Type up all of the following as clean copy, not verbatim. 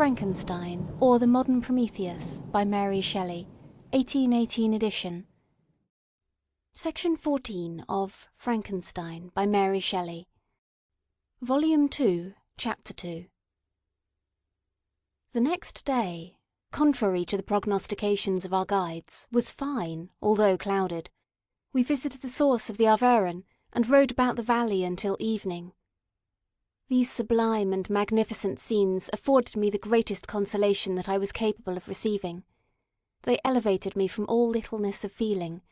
Frankenstein, or the Modern Prometheus, by Mary Shelley, 1818 edition. Section 14 of Frankenstein, by Mary Shelley. Volume 2, Chapter 2. The next day, contrary to the prognostications of our guides, was fine, although clouded. We visited the source of the Arveiron, and rode about the valley until evening. These sublime and magnificent scenes afforded me the greatest consolation that I was capable of receiving. They elevated me from all littleness of feeling,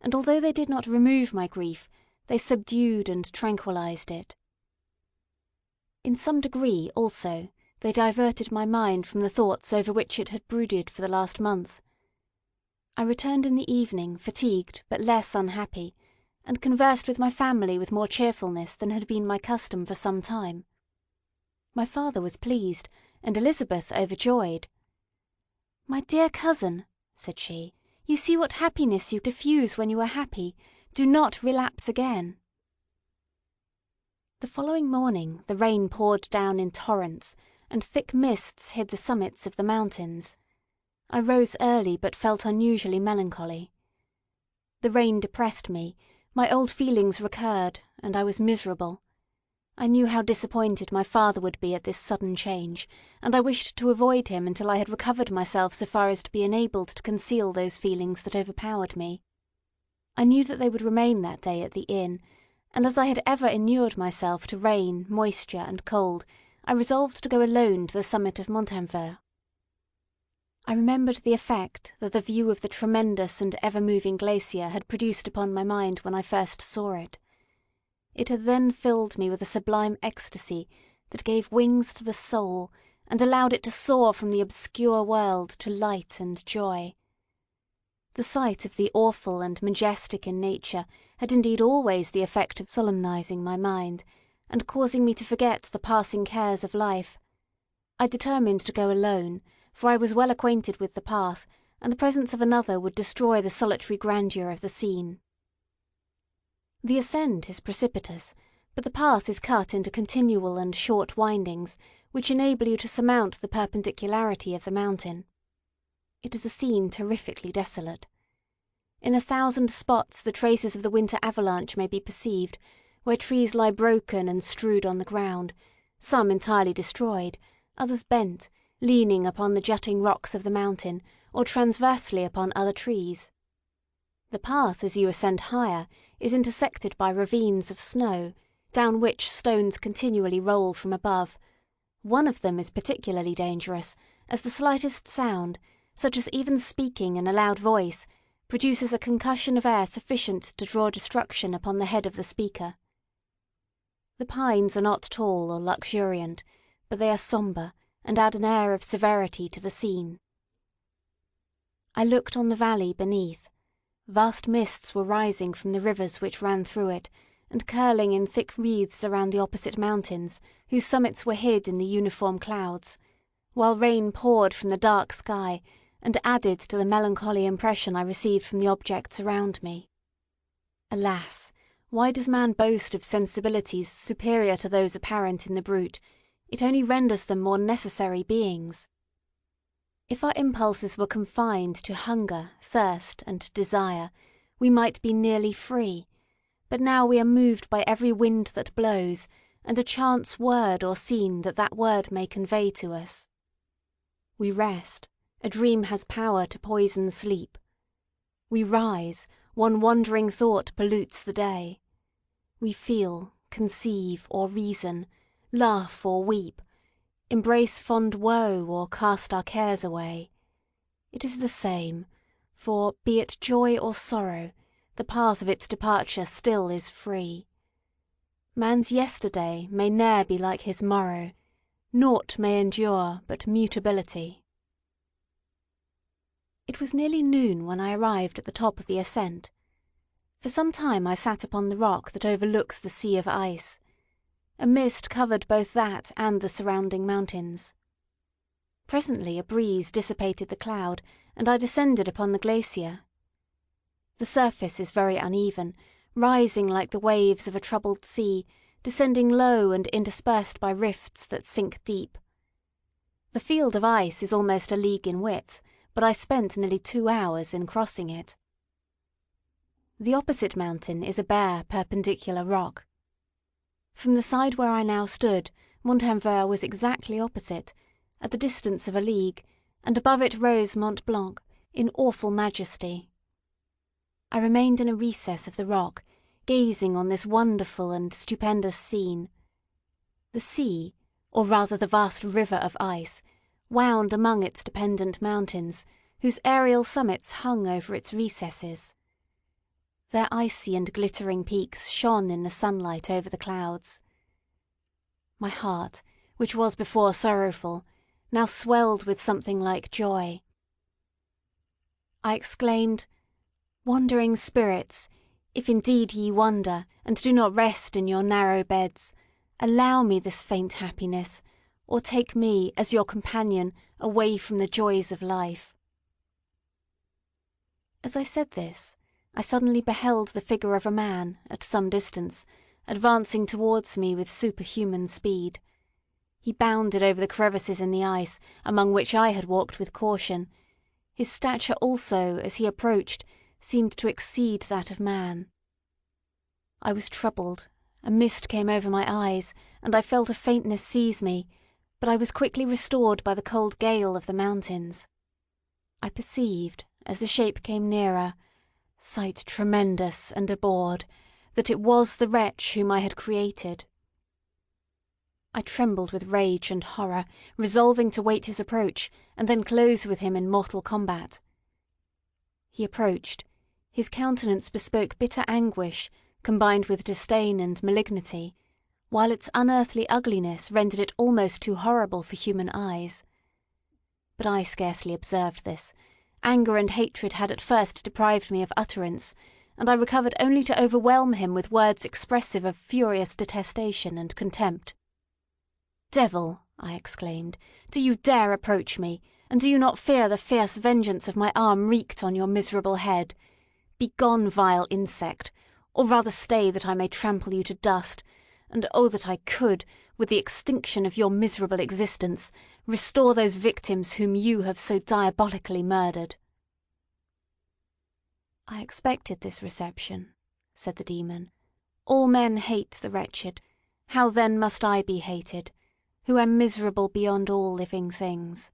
and although they did not remove my grief, they subdued and tranquillized it. In some degree, also, they diverted my mind from the thoughts over which it had brooded for the last month. I returned in the evening, fatigued but less unhappy, and conversed with my family with more cheerfulness than had been my custom for some time. My father was pleased, and Elizabeth overjoyed. "My dear cousin," said she, "you see what happiness you diffuse when you are happy. Do not relapse again." The following morning the rain poured down in torrents, and thick mists hid the summits of the mountains. I rose early, but felt unusually melancholy. The rain depressed me, my old feelings recurred, and I was miserable. I knew how disappointed my father would be at this sudden change, and I wished to avoid him until I had recovered myself so far as to be enabled to conceal those feelings that overpowered me. I knew that they would remain that day at the inn, and as I had ever inured myself to rain, moisture, and cold, I resolved to go alone to the summit of Montanvert. I remembered the effect that the view of the tremendous and ever-moving glacier had produced upon my mind when I first saw it. It had then filled me with a sublime ecstasy that gave wings to the soul and allowed it to soar from the obscure world to light and joy. The sight of the awful and majestic in nature had indeed always the effect of solemnizing my mind, and causing me to forget the passing cares of life. I determined to go alone, for I was well acquainted with the path, and the presence of another would destroy the solitary grandeur of the scene. The ascent is precipitous, but the path is cut into continual and short windings, which enable you to surmount the perpendicularity of the mountain. It is a scene terrifically desolate. In 1,000 spots the traces of the winter avalanche may be perceived, where trees lie broken and strewed on the ground, some entirely destroyed, others bent, leaning upon the jutting rocks of the mountain, or transversely upon other trees. The path, as you ascend higher, is intersected by ravines of snow, down which stones continually roll from above. One of them is particularly dangerous, as the slightest sound, such as even speaking in a loud voice, produces a concussion of air sufficient to draw destruction upon the head of the speaker. The pines are not tall or luxuriant, but they are sombre, and add an air of severity to the scene. I looked on the valley beneath. Vast mists were rising from the rivers which ran through it, and curling in thick wreaths around the opposite mountains, whose summits were hid in the uniform clouds, while rain poured from the dark sky, and added to the melancholy impression I received from the objects around me. Alas! Why does man boast of sensibilities superior to those apparent in the brute? It only renders them more necessary beings. If our impulses were confined to hunger, thirst, and desire, we might be nearly free, but now we are moved by every wind that blows, and a chance word or scene that word may convey to us. We rest, a dream has power to poison sleep. We rise, one wandering thought pollutes the day. We feel, conceive, or reason, laugh or weep, embrace fond woe or cast our cares away. It is the same, for, be it joy or sorrow, the path of its departure still is free. Man's yesterday may ne'er be like his morrow, naught may endure but mutability. It was nearly noon when I arrived at the top of the ascent. For some time I sat upon the rock that overlooks the sea of ice. A mist covered both that and the surrounding mountains. Presently a breeze dissipated the cloud, and I descended upon the glacier. The surface is very uneven, rising like the waves of a troubled sea, descending low and interspersed by rifts that sink deep. The field of ice is almost a league in width, but I spent nearly 2 hours in crossing it. The opposite mountain is a bare, perpendicular rock. From the side where I now stood, Montanvert was exactly opposite, at the distance of a league, and above it rose Mont Blanc, in awful majesty. I remained in a recess of the rock, gazing on this wonderful and stupendous scene. The sea, or rather the vast river of ice, wound among its dependent mountains, whose aerial summits hung over its recesses. Their icy and glittering peaks shone in the sunlight over the clouds. My heart, which was before sorrowful, now swelled with something like joy. I exclaimed, "Wandering spirits, if indeed ye wander, and do not rest in your narrow beds, allow me this faint happiness, or take me, as your companion, away from the joys of life." As I said this, I suddenly beheld the figure of a man, at some distance, advancing towards me with superhuman speed. He bounded over the crevices in the ice, among which I had walked with caution. His stature also, as he approached, seemed to exceed that of man. I was troubled, a mist came over my eyes, and I felt a faintness seize me, but I was quickly restored by the cold gale of the mountains. I perceived, as the shape came nearer, sight tremendous and abhorred, that it was the wretch whom I had created. I trembled with rage and horror, resolving to wait his approach, and then close with him in mortal combat. He approached. His countenance bespoke bitter anguish, combined with disdain and malignity, while its unearthly ugliness rendered it almost too horrible for human eyes. But I scarcely observed this. Anger and hatred had at first deprived me of utterance, and I recovered only to overwhelm him with words expressive of furious detestation and contempt. "Devil!" I exclaimed, "do you dare approach me, and do you not fear the fierce vengeance of my arm wreaked on your miserable head? Begone, vile insect, or rather stay that I may trample you to dust, and oh that I could, with the extinction of your miserable existence, restore those victims whom you have so diabolically murdered." "I expected this reception," said the demon. "All men hate the wretched. How then must I be hated, who am miserable beyond all living things?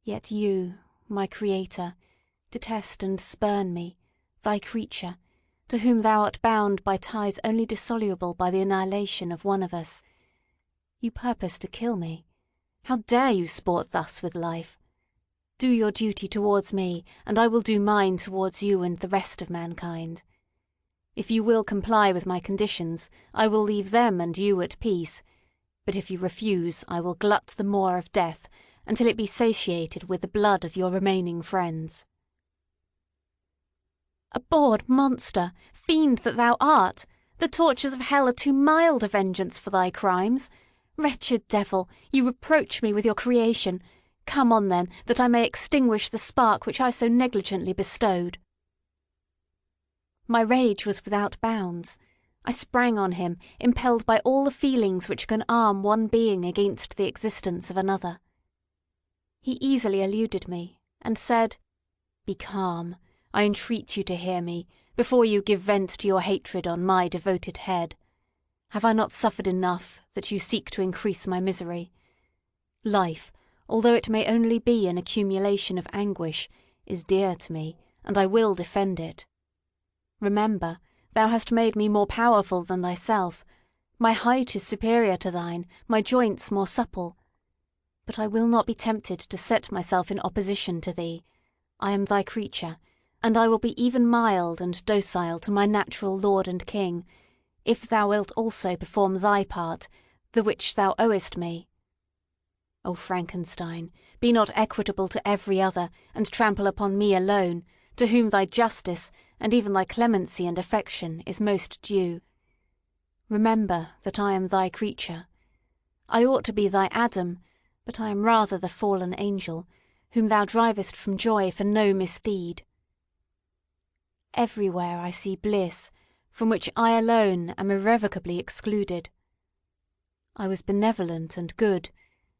Yet you, my creator, detest and spurn me, thy creature, to whom thou art bound by ties only dissoluble by the annihilation of one of us. You purpose to kill me. How dare you sport thus with life? Do your duty towards me, and I will do mine towards you and the rest of mankind. If you will comply with my conditions, I will leave them and you at peace, but if you refuse, I will glut the maw of death until it be satiated with the blood of your remaining friends." "Abhorred monster, fiend that thou art! The tortures of hell are too mild a vengeance for thy crimes. Wretched devil, you reproach me with your creation. Come on, then, that I may extinguish the spark which I so negligently bestowed." My rage was without bounds. I sprang on him, impelled by all the feelings which can arm one being against the existence of another. He easily eluded me, and said, "Be calm. I entreat you to hear me, before you give vent to your hatred on my devoted head. Have I not suffered enough, that you seek to increase my misery? Life, although it may only be an accumulation of anguish, is dear to me, and I will defend it. Remember, thou hast made me more powerful than thyself. My height is superior to thine, my joints more supple. But I will not be tempted to set myself in opposition to thee. I am thy creature, and I will be even mild and docile to my natural lord and king, if thou wilt also perform thy part, the which thou owest me. O Frankenstein, be not equitable to every other, and trample upon me alone, to whom thy justice, and even thy clemency and affection, is most due. Remember that I am thy creature. I ought to be thy Adam, but I am rather the fallen angel, whom thou drivest from joy for no misdeed. Everywhere I see bliss, from which I alone am irrevocably excluded. I was benevolent and good,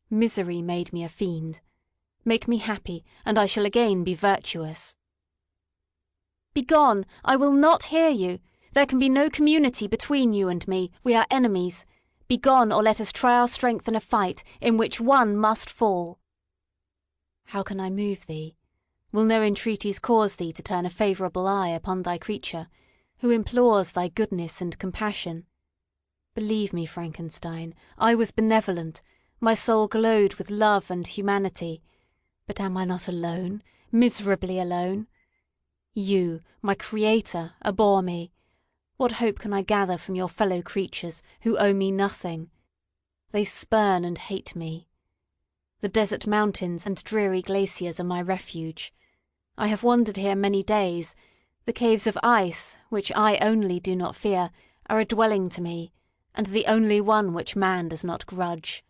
Misery made me a fiend. Make me happy, and I shall again be virtuous." "Begone! I will not hear you. There can be no community between you and me. We are enemies. Begone, or let us try our strength in a fight in which one must fall." "How can I move thee? Will no entreaties cause thee to turn a favourable eye upon thy creature, who implores thy goodness and compassion? Believe me, Frankenstein, I was benevolent, my soul glowed with love and humanity. But am I not alone, miserably alone? You, my creator, abhor me. What hope can I gather from your fellow creatures, who owe me nothing? They spurn and hate me. The desert mountains and dreary glaciers are my refuge. I have wandered here many days. The caves of ice, which I only do not fear, are a dwelling to me, and the only one which man does not grudge.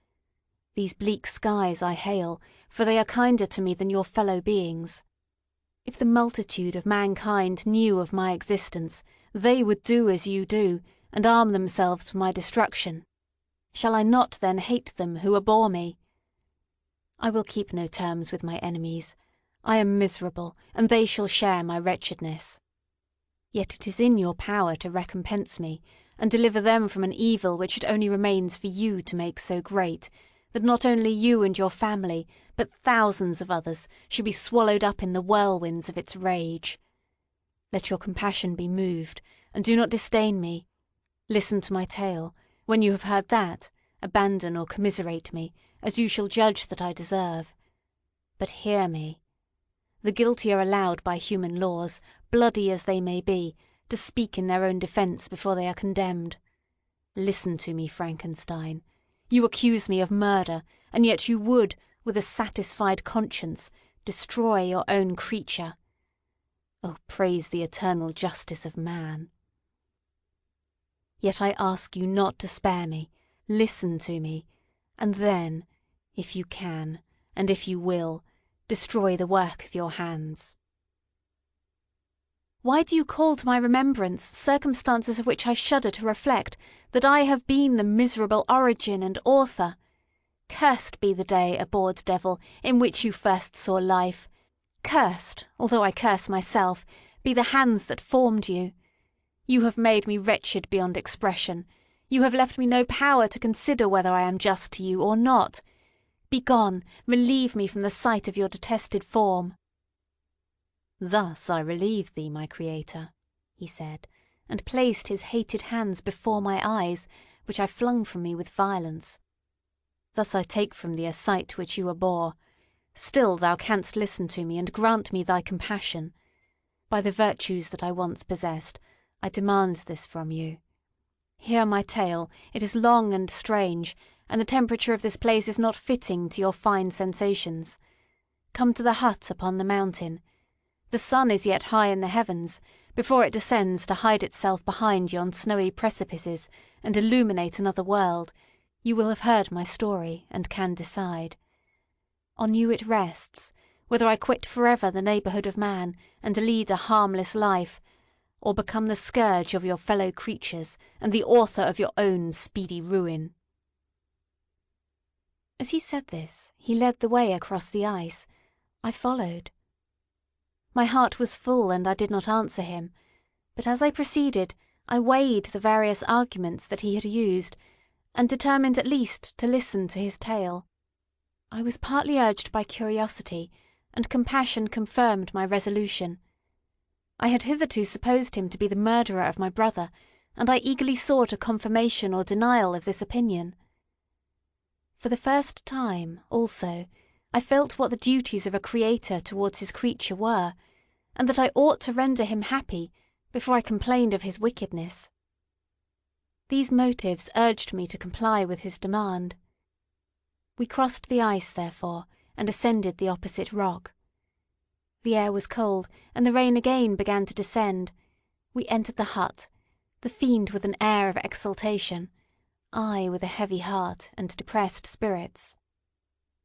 These bleak skies I hail, for they are kinder to me than your fellow beings. If the multitude of mankind knew of my existence, they would do as you do, and arm themselves for my destruction. Shall I not then hate them who abhor me? I will keep no terms with my enemies. I am miserable, and they shall share my wretchedness. Yet it is in your power to recompense me, and deliver them from an evil which it only remains for you to make so great, that not only you and your family, but thousands of others, should be swallowed up in the whirlwinds of its rage. Let your compassion be moved, and do not disdain me. Listen to my tale. When you have heard that, abandon or commiserate me, as you shall judge that I deserve. But hear me. The guilty are allowed by human laws, bloody as they may be, to speak in their own defence before they are condemned. Listen to me, Frankenstein. You accuse me of murder, and yet you would, with a satisfied conscience, destroy your own creature. Oh, praise the eternal justice of man. Yet I ask you not to spare me. Listen to me, and then, if you can, and if you will, destroy the work of your hands. Why do you call to my remembrance circumstances of which I shudder to reflect, that I have been the miserable origin and author? Cursed be the day, abhorred devil, in which you first saw life. Cursed, although I curse myself, be the hands that formed you. You have made me wretched beyond expression. You have left me no power to consider whether I am just to you or not. Begone, relieve me from the sight of your detested form." "Thus I relieve thee, my creator," he said, and placed his hated hands before my eyes, which I flung from me with violence. "Thus I take from thee a sight which you abhor. Still thou canst listen to me and grant me thy compassion. By the virtues that I once possessed, I demand this from you. Hear my tale. It is long and strange, and the temperature of this place is not fitting to your fine sensations. Come to the hut upon the mountain. The sun is yet high in the heavens, before it descends to hide itself behind yon snowy precipices and illuminate another world. You will have heard my story, and can decide. On you it rests, whether I quit forever the neighbourhood of man, and lead a harmless life, or become the scourge of your fellow creatures, and the author of your own speedy ruin." As he said this, he led the way across the ice. I followed. My heart was full, and I did not answer him, but as I proceeded, I weighed the various arguments that he had used, and determined at least to listen to his tale. I was partly urged by curiosity, and compassion confirmed my resolution. I had hitherto supposed him to be the murderer of my brother, and I eagerly sought a confirmation or denial of this opinion. For the first time, also, I felt what the duties of a creator towards his creature were, and that I ought to render him happy before I complained of his wickedness. These motives urged me to comply with his demand. We crossed the ice, therefore, and ascended the opposite rock. The air was cold, and the rain again began to descend. We entered the hut, the fiend with an air of exultation, I with a heavy heart and depressed spirits.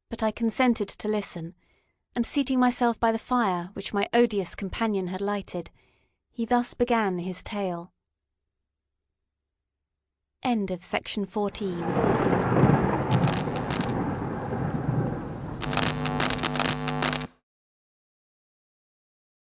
But I consented to listen, and seating myself by the fire which my odious companion had lighted, he thus began his tale. End of section 14.